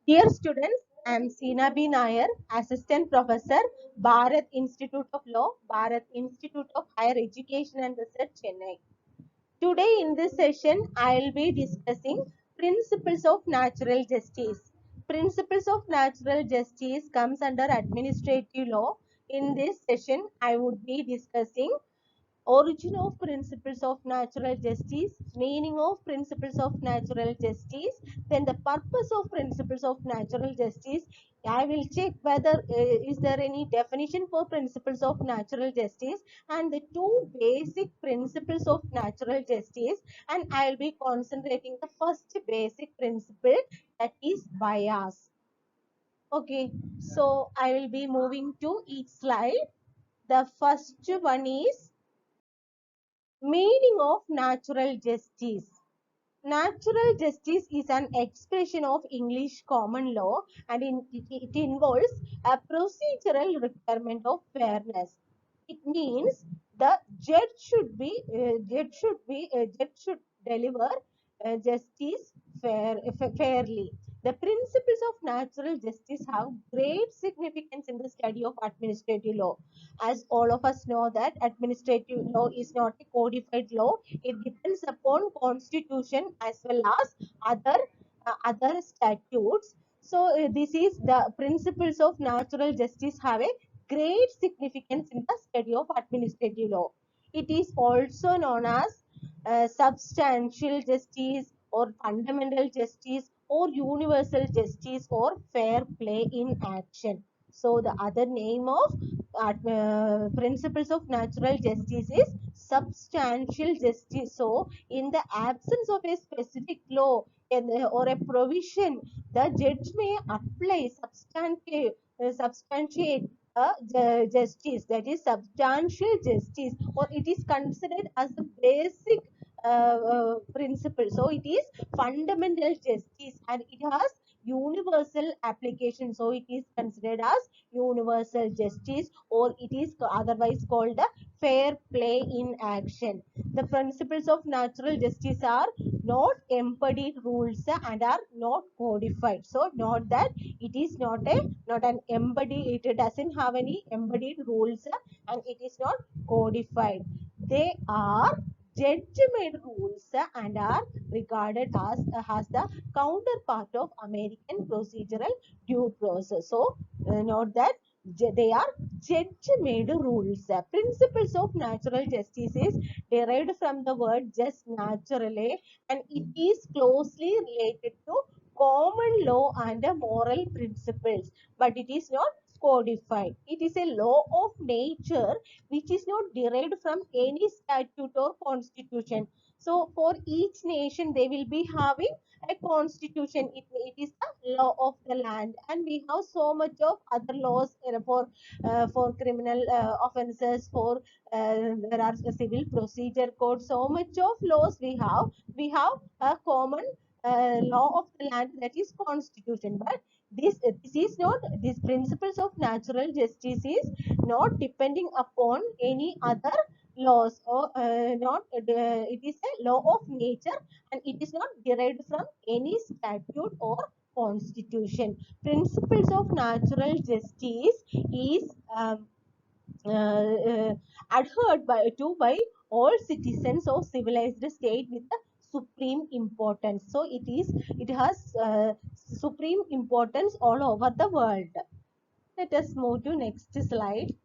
Dear students, I am Seena B. Nair, Assistant Professor, Bharat Institute of Law, Bharat Institute of Higher Education and Research, Chennai. Today in this session, I will be discussing principles of natural justice. Principles of natural justice comes under administrative law. In this session, I would be discussing origin of principles of natural justice, meaning of principles of natural justice, then the purpose of principles of natural justice. I will check whether is there any definition for principles of natural justice and the two basic principles of natural justice, and I will be concentrating the first basic principle, that is bias. Okay, so I will be moving to each slide. The first one is meaning of natural justice. Natural justice is an expression of English common law, and it involves a procedural requirement of fairness. It means the judge should deliver justice fairly. The principles of natural justice have great significance in the study of administrative law. As all of us know that administrative law is not a codified law, it depends upon constitution as well as other statutes. So this is the principles of natural justice have a great significance in the study of administrative law. It is also known as substantial justice or fundamental justice or universal justice or fair play in action. So the other name of principles of natural justice is substantial justice. So in the absence of a specific law or a provision, the judge may apply substantiate justice, that is substantial justice, or it is considered as the basic principle. So it is fundamental justice and it has universal application. So it is considered as universal justice, or it is otherwise called the fair play in action. The principles of natural justice are not embodied rules and are not codified. So not that it is not an embodied, it doesn't have any embodied rules and it is not codified. They are judge-made rules and are regarded as the counterpart of American procedural due process. So note that they are judge-made rules. Principles of natural justice is derived from the word just naturally, and it is closely related to common law and moral principles, but it is not codified. It is a law of nature which is not derived from any statute or constitution. So for each nation they will be having a constitution. It is the law of the land, and we have so much of other laws for criminal offences, for there are civil procedure code, so much of laws we have a common law of the land, that is constitution. But this is not, these principles of natural justice is not depending upon any other laws, or not it is a law of nature and it is not derived from any statute or constitution. Principles of natural justice is adhered by all citizens of civilized state with the supreme importance. So it has supreme importance all over the world. Let us move to next slide,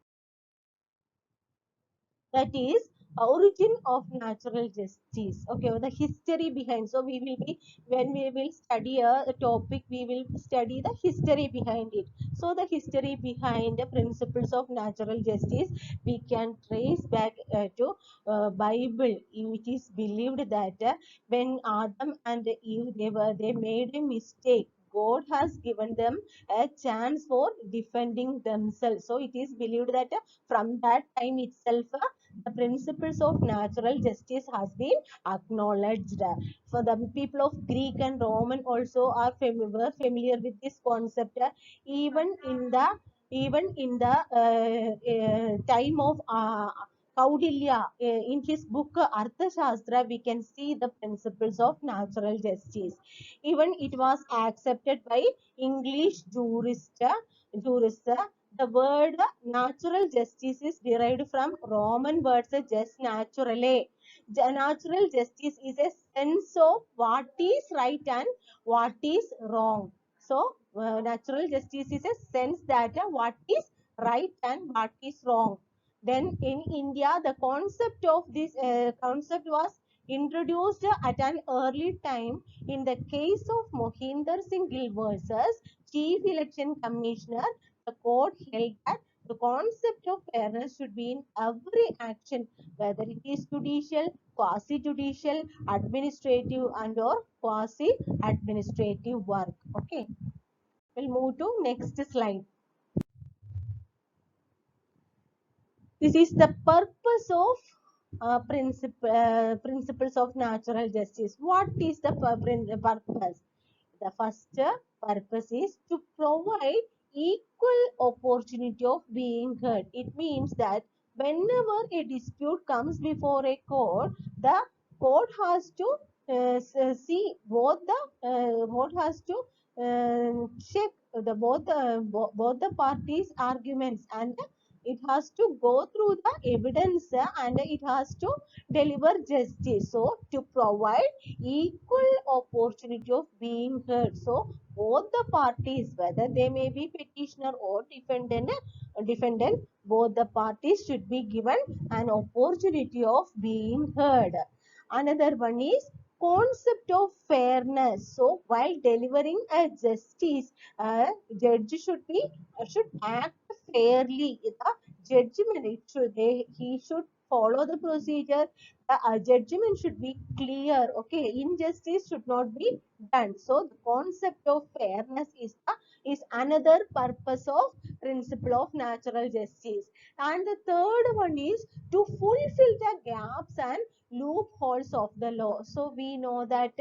that is origin of natural justice. Okay, the history behind. So we will be, when we will study a topic, we will study the history behind it. So the history behind the principles of natural justice we can trace back to Bible. It is believed that when Adam and Eve they made a mistake, God has given them a chance for defending themselves. So it is believed that from that time itself the principles of natural justice has been acknowledged. For the people of Greek and Roman also are familiar with this concept. Even in the time of Kaudilya, in his book Arthashastra, we can see the principles of natural justice. Even it was accepted by English jurists. The word natural justice is derived from Roman words just naturally. Natural justice is a sense of what is right and what is wrong. So, natural justice is a sense that what is right and what is wrong. Then in India, the concept of this concept was introduced at an early time in the case of Mohinder Singh Gill versus Chief Election Commissioner. The court held that the concept of fairness should be in every action, whether it is judicial, quasi-judicial, administrative, and or quasi-administrative work. Okay, we'll move to next slide. This is the purpose of principles of natural justice. What is the purpose? The first purpose is to provide equal opportunity of being heard. It means that whenever a dispute comes before a court, the court has to see both the court has to check the both the parties' arguments, and it has to go through the evidence, and it has to deliver justice. So to provide equal opportunity of being heard. So both the parties, whether they may be petitioner or defendant, both the parties should be given an opportunity of being heard. Another one is concept of fairness. So while delivering a justice, a judge should act fairly. The judgment, he should follow the procedure. The judgment should be clear. Okay, injustice should not be done. So the concept of fairness is another purpose of principle of natural justice. And the third one is to fulfill the gaps and loopholes of the law. So we know that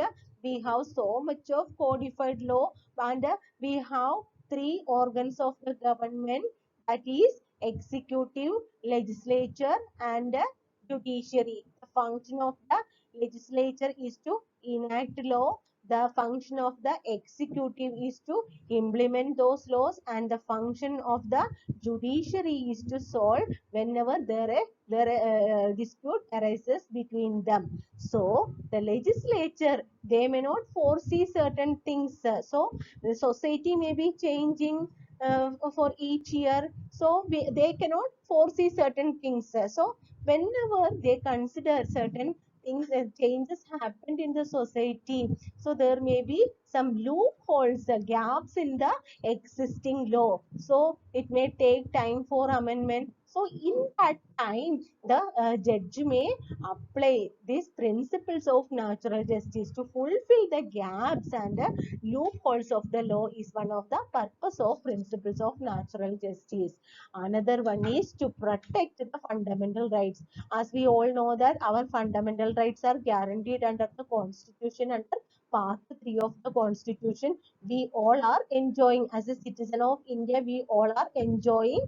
we have so much of codified law, and we have three organs of the government, that is executive, legislature, and judiciary. The function of the legislature is to enact law. The function of the executive is to implement those laws, and the function of the judiciary is to solve whenever there dispute arises between them. So the legislature, they may not foresee certain things. So the society may be changing for each year. So they cannot foresee certain things. So whenever they consider certain things, changes happened in the society, so there may be some loopholes, gaps in the existing law. So it may take time for amendment. So in that time, the judge may apply these principles of natural justice to fulfill the gaps and loopholes of the law. Is one of the purpose of principles of natural justice. Another one is to protect the fundamental rights. As we all know that our fundamental rights are guaranteed under the constitution, under part 3 of the constitution. We all are enjoying, as a citizen of India, we all are enjoying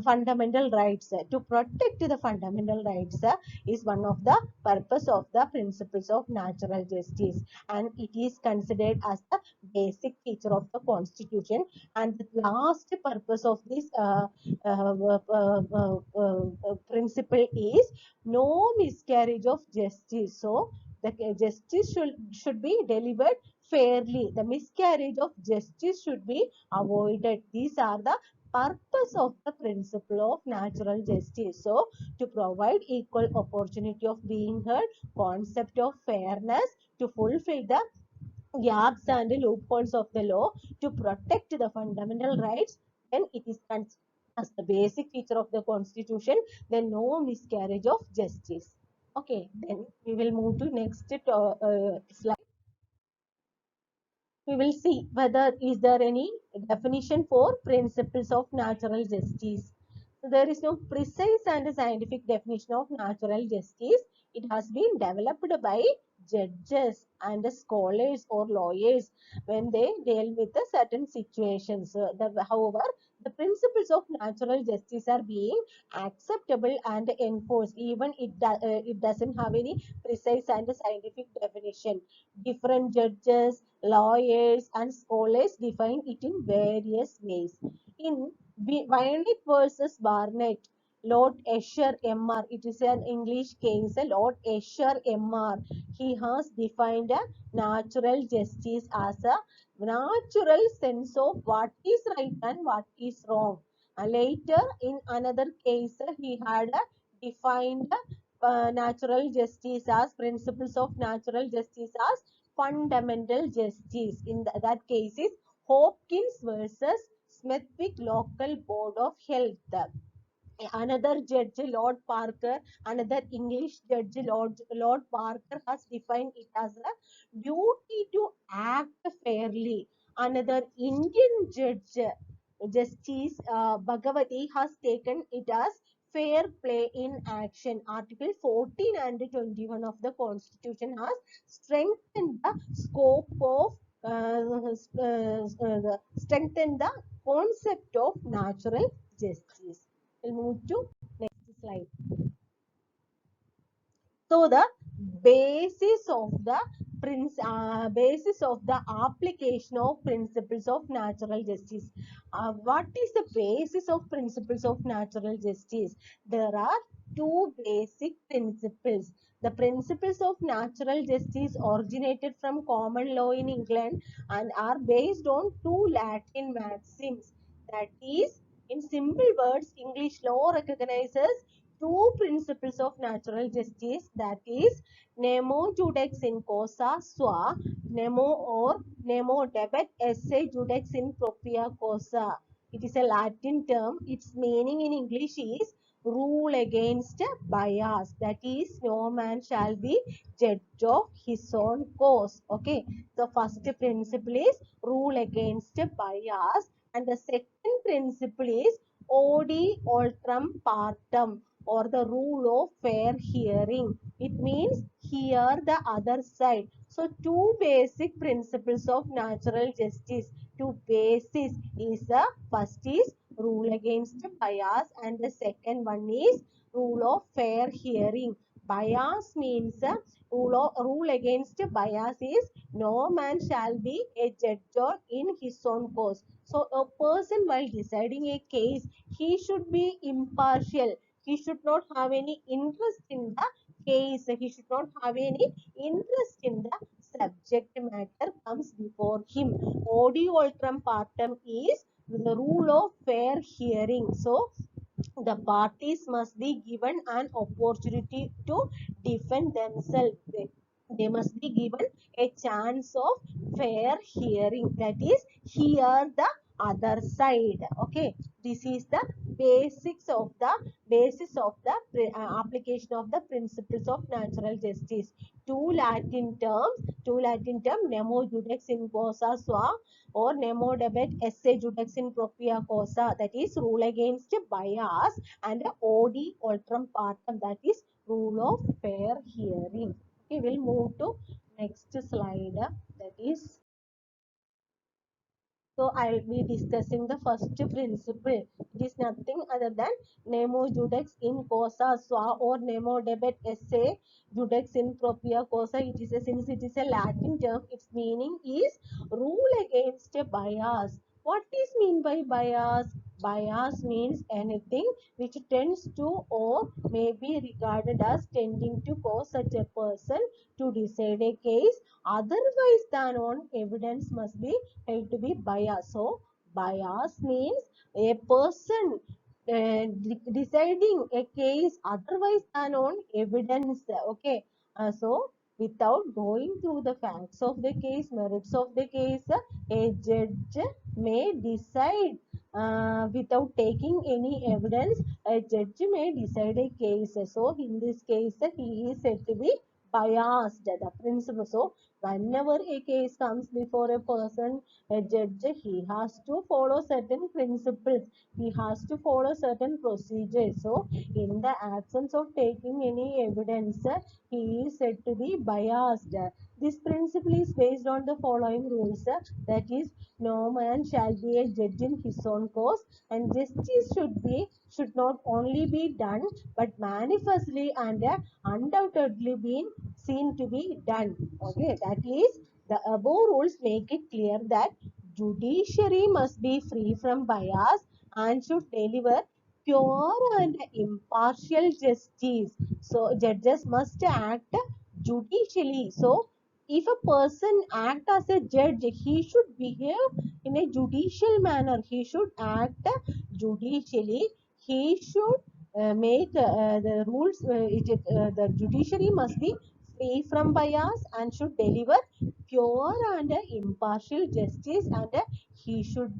fundamental rights. To protect the fundamental rights is one of the purpose of the principles of natural justice, and it is considered as the basic feature of the constitution. And the last purpose of this principle is no miscarriage of justice. So the justice should be delivered fairly. The miscarriage of justice should be avoided. These are the purpose of the principle of natural justice. So to provide equal opportunity of being heard, concept of fairness, to fulfill the gaps and loopholes of the law, to protect the fundamental rights, then it is considered as the basic feature of the constitution. Then no miscarriage of justice. Okay, then we will move to next slide. We will see whether is there any definition for principles of natural justice. So there is no precise and scientific definition of natural justice. It has been developed by judges and scholars or lawyers when they deal with certain situations. However, The principles of natural justice are being acceptable and enforced, even it doesn't have any precise and scientific definition. Different judges, lawyers, and scholars define it in various ways. In Violet versus Barnett, Lord Escher MR, it is an English case, Lord Escher MR, he has defined a natural justice as a natural sense of what is right and what is wrong. Later, in another case, he had defined natural justice as principles of natural justice as fundamental justice. In that case is Hopkins versus Smithwick Local Board of Health. Another judge, Lord Parker, another English judge, Lord Parker, has defined it as a duty to act fairly. Another Indian judge, Justice Bhagavati, has taken it as fair play in action. Article 14 and 21 of the Constitution has strengthened the scope of strengthened the concept of natural justice. We'll move to next slide. So the basis of the application of principles of natural justice. What is the basis of principles of natural justice? There are two basic principles. The principles of natural justice originated from common law in England and are based on two Latin maxims. That is, in simple words, English law recognizes two principles of natural justice, that is nemo judex in causa sua, nemo or nemo debet esse judex in propria causa. It is a Latin term. Its meaning in English is rule against bias, that is no man shall be judge of his own cause. Okay, the first principle is rule against bias, and the second principle is odi ultram partem, or the rule of fair hearing. It means hear the other side. So two basic principles of natural justice. Two basis is the first is rule against bias and the second one is rule of fair hearing. Bias means rule against bias is no man shall be a judge in his own cause. So a person while deciding a case, he should be impartial. He should not have any interest in the case. He should not have any interest in the subject matter comes before him. Odi ultram partem is the rule of fair hearing. So the parties must be given an opportunity to defend themselves. They must be given a chance of fair hearing, that is hear the other side. Okay, this is the basis of the application of the principles of natural justice. Two Latin term nemo judex in causa sua or nemo debet esse judex in propria causa, that is rule against bias, and odi ultram partem, that is rule of fair hearing. Okay, we'll move to next slide. That is, so I'll be discussing the first principle. It is nothing other than nemo judex in causa sua or nemo debet esse judex in propria causa. It is since it is a Latin term, its meaning is rule against a bias. What is mean by bias? Bias means anything which tends to or may be regarded as tending to cause such a person to decide a case otherwise than on evidence must be held to be bias. So bias means a person deciding a case otherwise than on evidence. Okay, so without going through the facts of the case, merits of the case, a judge may decide without taking any evidence. A judge may decide a case. So in this case, he is said to be biased. The principle. So whenever a case comes before a person, a judge, he has to follow certain principles. He has to follow certain procedures. So in the absence of taking any evidence, he is said to be biased. This principle is based on the following rules, that is, no man shall be a judge in his own cause, and justice should not only be done but manifestly and undoubtedly been seen to be done. Okay, that is, the above rules make it clear that judiciary must be free from bias and should deliver pure and impartial justice. So judges must act judicially. So if a person act as a judge, he should behave in a judicial manner. He should act judicially. He should make the rules. The judiciary must be free from bias and should deliver pure and impartial justice. And he should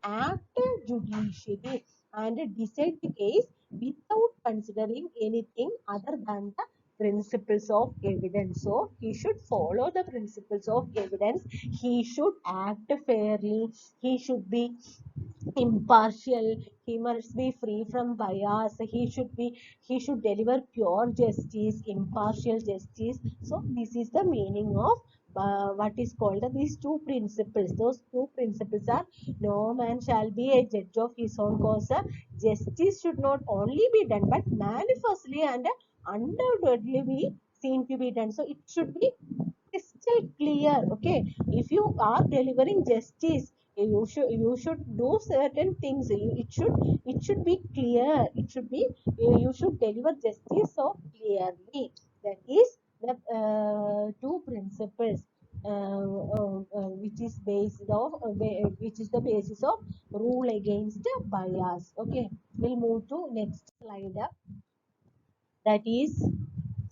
act judicially and decide the case without considering anything other than the principles of evidence. So he should follow the principles of evidence. He should act fairly. He should be impartial. He must be free from bias. He should deliver pure justice, impartial justice. So this is the meaning of what is called these two principles. Those two principles are: no man shall be a judge of his own cause. Justice should not only be done but manifestly and undoubtedly be seen to be done. So it should be crystal clear. Okay, if you are delivering justice, you should do certain things. It should be clear. You should deliver justice so clearly. That is the two principles, which is which is the basis of rule against bias. Okay, we'll move to next slide. That is,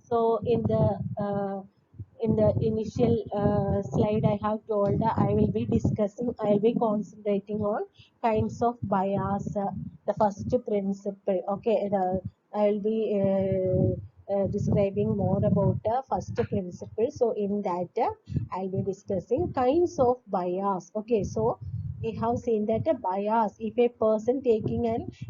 so in the initial slide I have told, I will be concentrating on kinds of bias. The first principle. Okay, I will be describing more about the first principle. So in that, I'll be discussing kinds of bias. Okay, so we have seen that a bias, if a person taking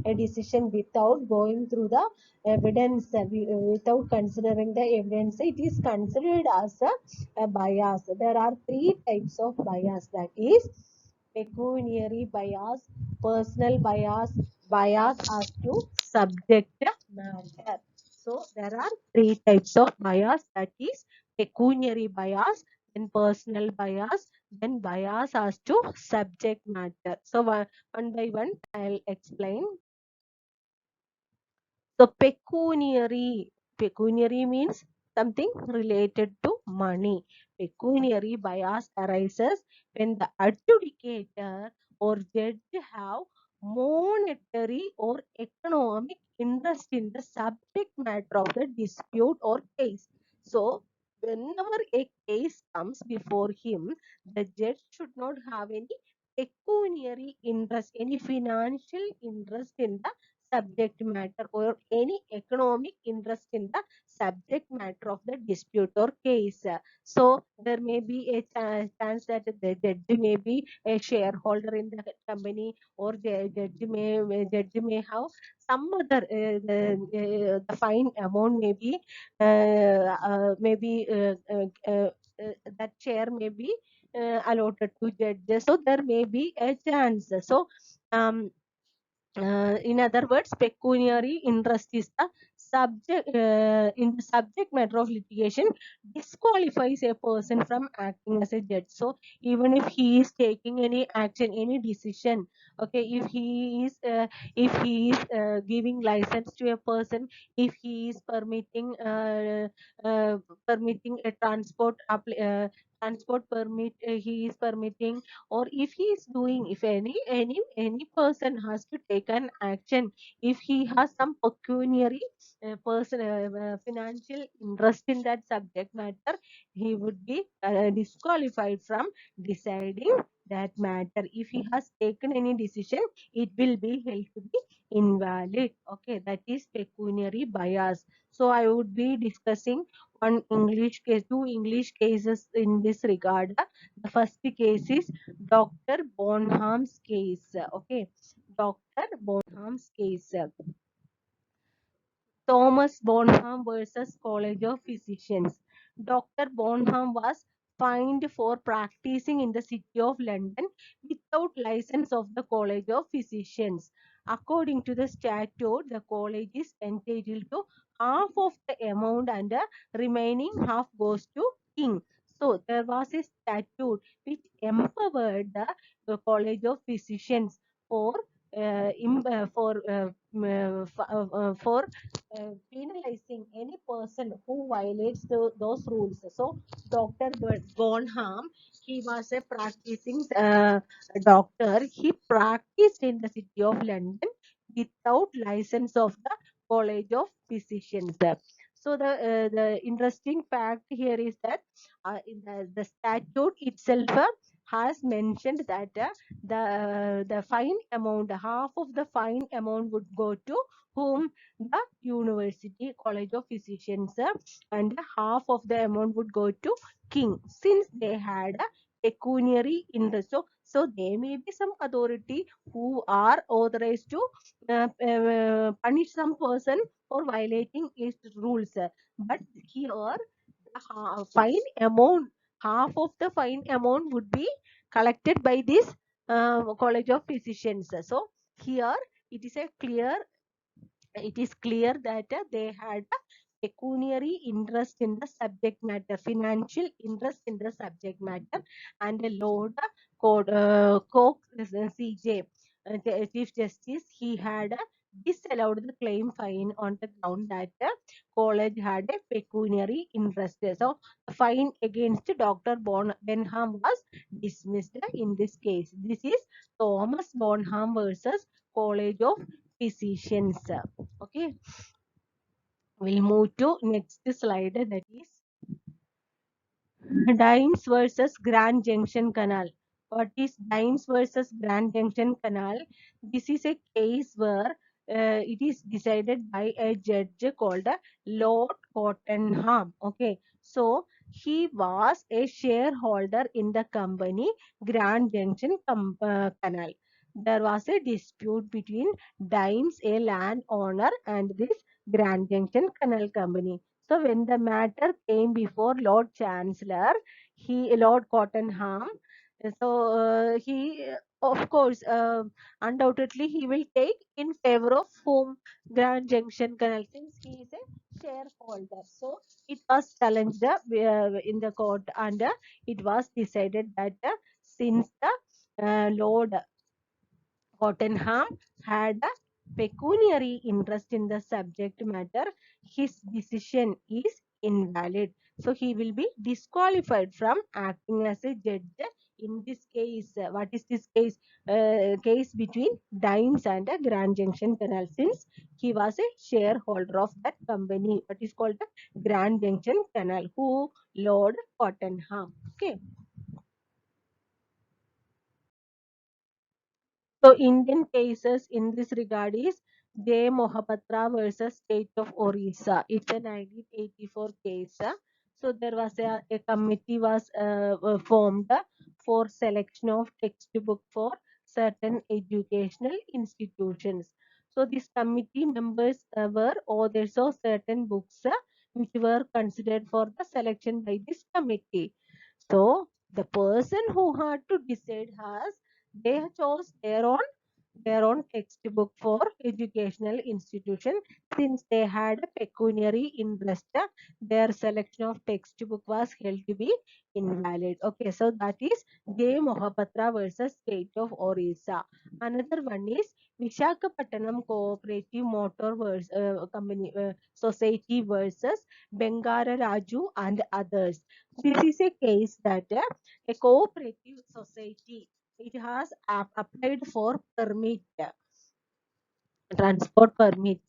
a decision without going through the evidence, without considering the evidence, it is considered as a bias. There are three types of bias, that is pecuniary bias, personal bias, bias as to subject matter. So there are three types of bias, that is pecuniary bias, then personal bias, then bias as to subject matter. So one by one I'll explain. So pecuniary means something related to money. Pecuniary bias arises when the adjudicator or judge have monetary or economic interest in the subject matter of the dispute or case. So whenever a case comes before him, the judge should not have any pecuniary interest, any financial interest in the subject matter or any economic interest in the subject matter of the dispute or case. So there may be a chance that the judge may be a shareholder in the company, or the judge may have some other the fine amount may be that share may be allotted to judges. So there may be a chance. So in other words, pecuniary interest is the subject in the subject matter of litigation disqualifies a person from acting as a judge. So even if he is taking any action, any decision, okay, if he is giving license to a person, if he is uh, permitting a transport permit, he is permitting, or if he is doing, if any person has to take an action, if he has some pecuniary financial interest in that subject matter, he would be disqualified from deciding that matter. If he has taken any decision, it will be held to be invalid. Okay, that is pecuniary bias. So I would be discussing two English cases in this regard. The first case is Dr. Bonham's case. Okay, Dr. Bonham's case. Thomas Bonham versus College of Physicians. Dr. Bonham was fined for practicing in the city of London without license of the College of Physicians. According to the statute, the college is entitled to half of the amount and the remaining half goes to king. So there was a statute which empowered the College of Physicians for for penalizing any person who violates those rules. So Dr. Bonham, he was a practicing doctor. He practiced in the city of London without license of the College of Physicians. So the interesting fact here is that in the statute itself has mentioned that the fine amount, half of the fine amount would go to whom? The University College of Physicians, and half of the amount would go to king, since they had a pecuniary interest. So there may be some authority who are authorized to punish some person for violating its rules. But here, the fine amount, half of the fine amount would be collected by this College of Physicians. So here it is clear that they had a pecuniary interest in the subject matter, financial interest in the subject matter, and the Lord Coke CJ, Chief Justice, he had disallowed the claim fine on the ground that the college had a pecuniary interest. So, the fine against Dr. Benham was dismissed in this case. This is Thomas Bonham versus College of Physicians. Okay, we'll move to next slide, that is Dimes versus Grand Junction Canal. What is Dimes versus Grand Junction Canal? This is a case where it is decided by a judge called Lord Cottenham. Okay, so he was a shareholder in the company Grand Junction Canal. There was a dispute between Dimes, a landowner, and this Grand Junction Canal Company. So when the matter came before Lord Chancellor, Lord Cottenham, he of course undoubtedly he will take in favor of whom? Grand Junction Canal, since he is a shareholder. So it was challenged in the court, and it was decided that since the Lord Cottenham had a pecuniary interest in the subject matter, his decision is invalid. So he will be disqualified from acting as a judge in this case. What is this case? Case between Dimes and Grand Junction Canal, since he was a shareholder of that company. What is called the Grand Junction Canal? Who? Lord Cottenham. Okay. So Indian cases in this regard is J. Mohapatra versus State of Orissa. It's a 1984 case. So there was a committee was formed for selection of textbook for certain educational institutions. So this committee members were authors of certain books which were considered for the selection by this committee. So the person who had to decide has they chose their own textbook for educational institution, since they had a pecuniary interest. Their selection of textbook was held to be invalid. Okay, so that is J. Mohapatra versus State of Orissa. Another one is Vishakhapatnam Cooperative Motor Company Society versus Bengara Raju and others. This is a case that a cooperative society, it has applied for permit, transport permit,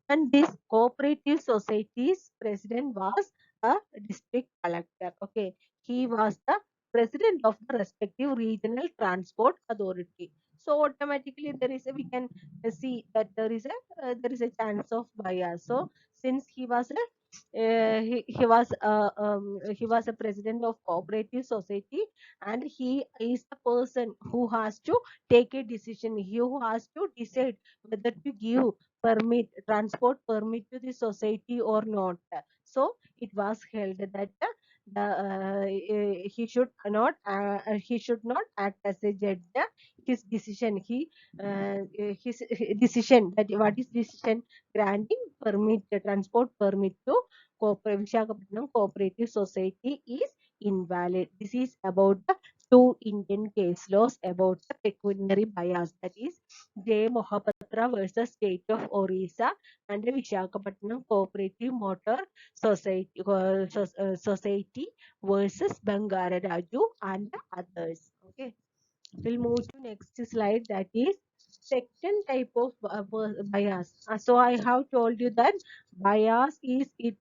and this cooperative society's president was a district collector. Okay, he was the president of the respective regional transport authority. So automatically there is a, we can see that there is a chance of bias. So since he was a he was a president of cooperative society, and he is the person who has to take a decision. He who has to decide whether to give permit, transport permit to the society or not. So it was held that he should not act as a judge. His decision, his decision, that what is decision, granting permit, transport permit to Visakhapatnam Cooperative Society is invalid. This is about the two Indian case laws about the pecuniary bias, that is J. Mohapatra versus State of Orissa and the Visakhapatnam Cooperative Motor Society versus Bangara Raju and the others. Okay. We'll move to next slide, that is second type of bias. So I have told you that bias is it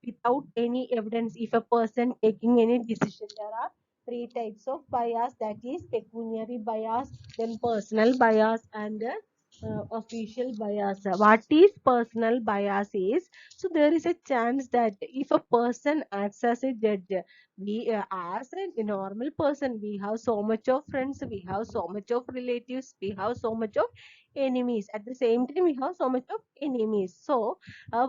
without any evidence. If a person taking any decision, there are three types of bias, that is pecuniary bias, then personal bias, and official bias. What is personal bias is, so there is a chance that if a person acts as a judge, we as a normal person, we have so much of friends, we have so much of relatives, we have so much of enemies. At the same time, we have so much of enemies. So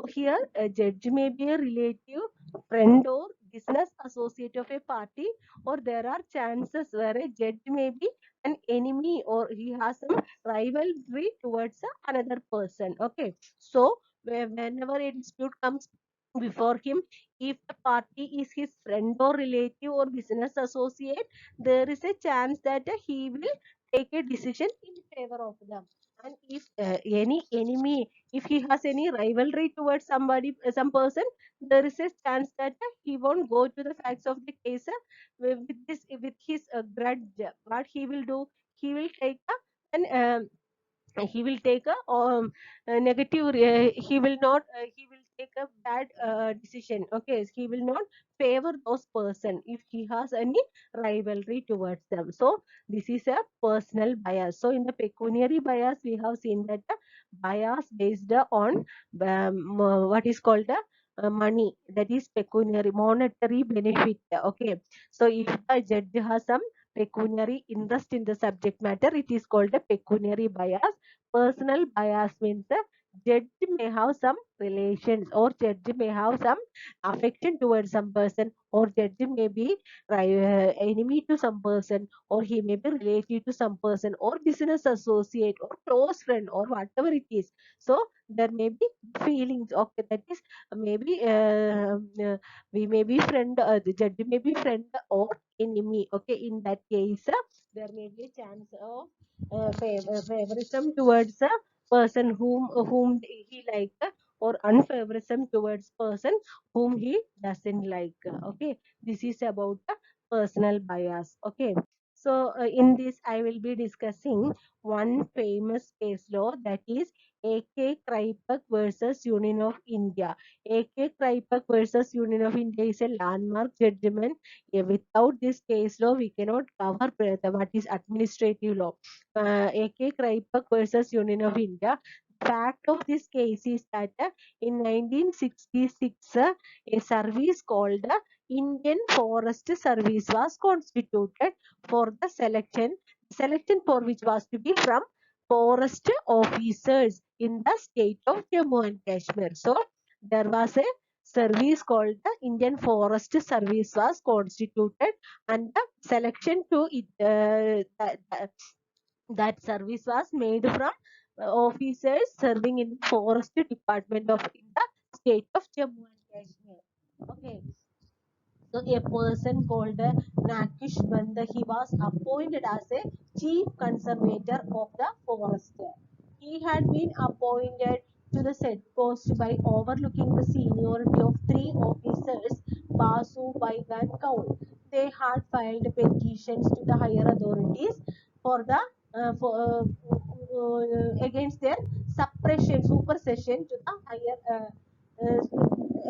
here a judge may be a relative, friend, or business associate of a party, or there are chances where a judge may be an enemy, or he has some rivalry towards another person. Okay, so whenever a dispute comes before him, if the party is his friend or relative or business associate, there is a chance that he will take a decision in favor of them. And if any enemy, if he has any rivalry towards somebody, some person, there is a chance that he won't go to the facts of the case with his grudge. What he will do, he will take a negative, he will not he will take a bad decision. Okay, he will not favor those person if he has any rivalry towards them. So this is a personal bias. So in the pecuniary bias, we have seen that the bias based on what is called the money, that is pecuniary, monetary benefit. Okay, so if the judge has some pecuniary interest in the subject matter, it is called a pecuniary bias. Personal bias means the judge may have some relations, or judge may have some affection towards some person, or judge may be enemy to some person, or he may be related to some person, or business associate, or close friend, or whatever it is. So there may be feelings. Okay, that is maybe we may be friend, the judge may be friend or enemy. Okay, in that case there may be a chance of favorism towards a person whom he like, or unfavorism towards person whom he doesn't like. Okay, this is about the personal bias. Okay, so in this I will be discussing one famous case law, that is AK Kripak versus Union of India. AK Kripak versus Union of India is a landmark judgment. Without this case law, we cannot cover what is administrative law. AK Kripak versus Union of India. Fact of this case is that in 1966, a service called Indian Forest Service was constituted for the selection. Selection for which was to be from forest officers in the state of Jammu and Kashmir. So there was a service called the Indian Forest Service was constituted, and the selection to it, that service was made from officers serving in the forest department of in the state of Jammu and Kashmir. Okay, so a person called Nakish Banda, he was appointed as a chief conservator of the forest. He had been appointed to the said post by overlooking the seniority of three officers, Basu, Baiga and Kaul. They had filed petitions to the higher authorities for the against their supersession to the higher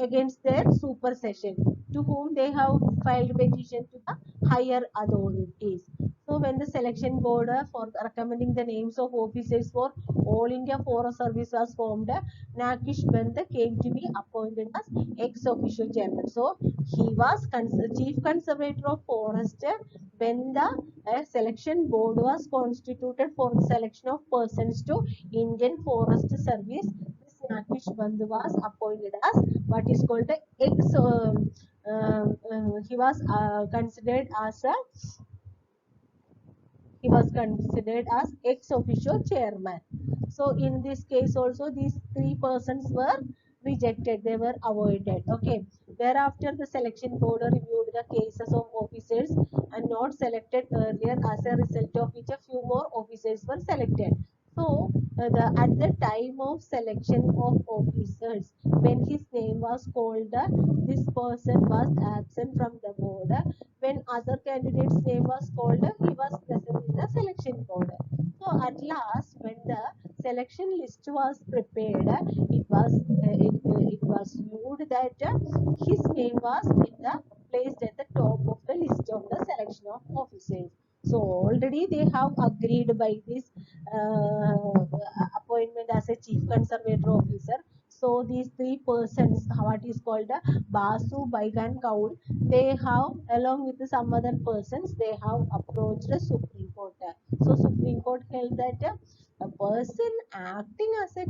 against their supersession, to whom they have filed petition to the higher authorities. So when the selection board for recommending the names of officers for All India Forest Service was formed. Nakish Banda came to be appointed as ex-official chairman. So he was chief conservator of forest when the selection board was constituted for the selection of persons to Indian Forest Service. This Nakish Bandhu was appointed as what is called the he was considered as a he was considered as ex officio chairman. So in this case also these three persons were rejected, they were avoided. Okay. Thereafter the selection board reviewed the cases of officers and not selected earlier, as a result of which a few more officers were selected. So at the time of selection of officers, when his name was called, this person was absent from the board. When other candidate's name was called, he was present in the selection board. So at last, when the selection list was prepared, it was viewed that his name was placed at the top of the list of the selection of officers. So already they have agreed by this appointment as a chief conservator officer. So these three persons, what is called Basu, Baigan, Kaul, they have, along with some other persons, they have approached the Supreme Court. So Supreme Court held that a person acting as a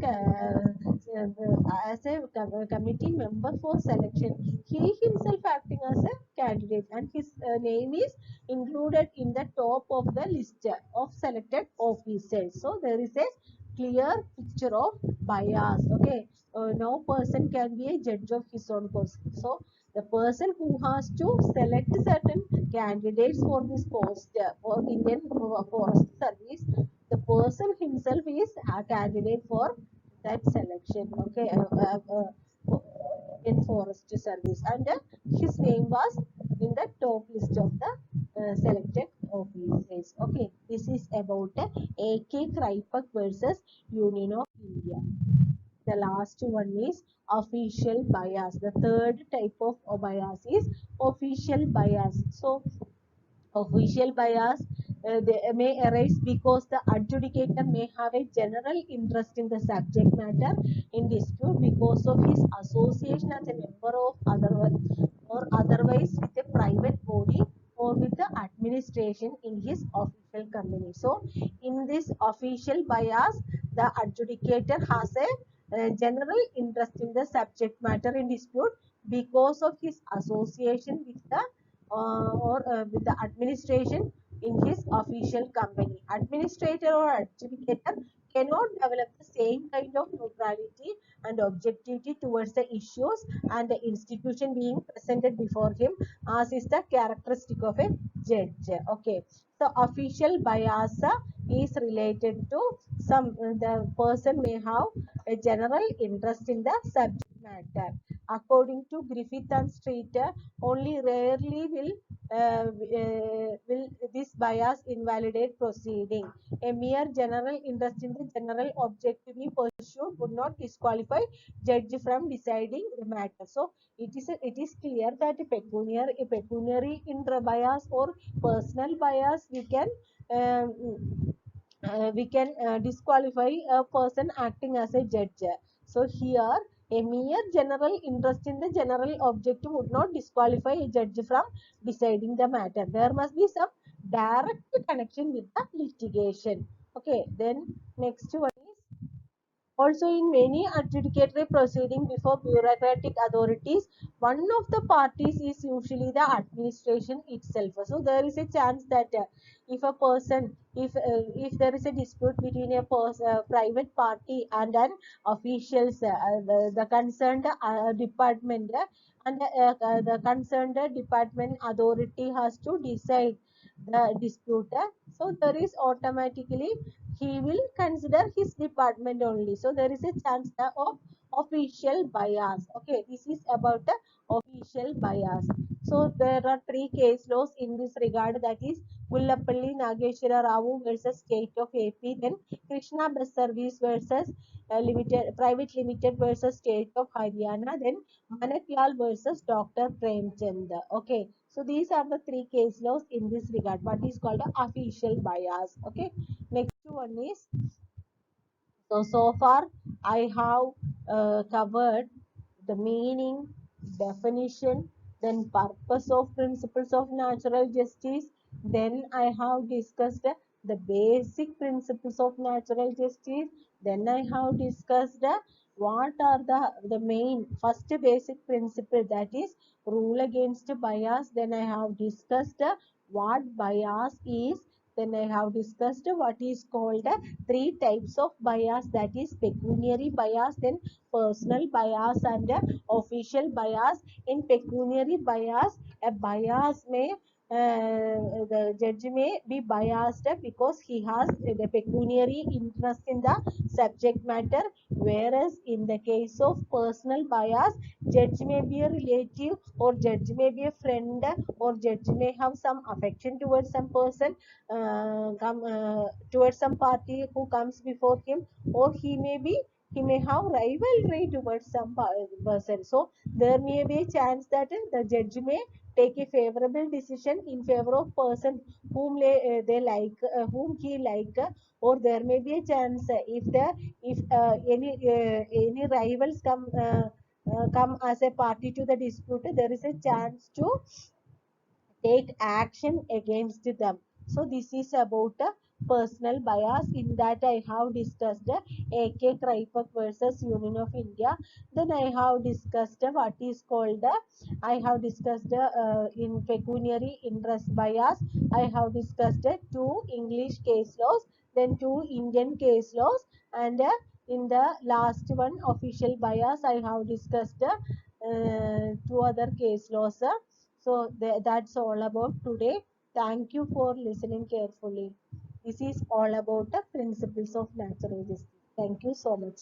committee member for selection, he himself acting as a candidate, and his name is included in the top of the list of selected officers. So there is a clear picture of bias. Okay. No person can be a judge of his own cause. So the person who has to select certain candidates for this post for Indian Forest Service, the person himself is a candidate for that selection. Okay. In Forest Service, and his name was in the top list of the selected officers. Okay, this is about A.K. Kripak versus Union of India. The last one is official bias. The third type of bias is official bias. So official bias they may arise because the adjudicator may have a general interest in the subject matter in dispute because of his association as a member of otherwise with a private body or with the administration in his official company. So in this official bias, the adjudicator has a general interest in the subject matter in dispute because of his association with the with the administration in his official company. Administrator or adjudicator cannot develop the same kind of neutrality and objectivity towards the issues and the institution being presented before him as is the characteristic of a judge. Okay. So official bias is related to the person may have a general interest in the subject matter. According to Griffith and Street, only rarely will this bias invalidate proceeding. A mere general interest in the general object to be pursued would not disqualify judge from deciding the matter. So it is clear that a pecuniary bias or personal bias we can disqualify a person acting as a judge. So here a mere general interest in the general object would not disqualify a judge from deciding the matter. There must be some direct connection with the litigation. Okay, then next one is also, in many adjudicatory proceedings before bureaucratic authorities, one of the parties is usually the administration itself. So there is a chance that if a person, if there is a dispute between a private party and an officials, the concerned department and the concerned department authority has to decide the dispute. So there is automatically he will consider his department only. So there is a chance of official bias. Okay, this is about the official bias. So there are three case laws in this regard, that is Mullapalli Nageshwara Rao versus State of AP, then Krishna Bus Service versus Private Limited versus State of Haryana, then Manaklal versus Dr. Premchand. Okay, so these are the three case laws in this regard. What is called a official bias. Okay, next one is So far I have covered the meaning, definition, then purpose of principles of natural justice. Then I have discussed the basic principles of natural justice. Then I have discussed what are the main first basic principle, that is rule against bias. Then I have discussed what bias is. Then I have discussed what is called three types of bias, that is pecuniary bias, then personal bias, and official bias. In pecuniary bias, a bias may the judge may be biased because he has the pecuniary interest in the subject matter, whereas in the case of personal bias, judge may be a relative, or judge may be a friend, or judge may have some affection towards some person, towards some party who comes before him, or he may have rivalry towards some person. So there may be a chance that the judge may take a favorable decision in favor of person whom they like, whom he like, or there may be a chance if any rivals come as a party to the dispute, there is a chance to take action against them. So this is about personal bias. In that I have discussed AK Kripek versus Union of India. Then I have discussed what is called I have discussed in pecuniary interest bias. I have discussed two English case laws, then two Indian case laws, and in the last one, official bias, I have discussed two other case laws. So that's all about today. Thank you for listening carefully. This is all about the principles of natural justice. Thank you so much.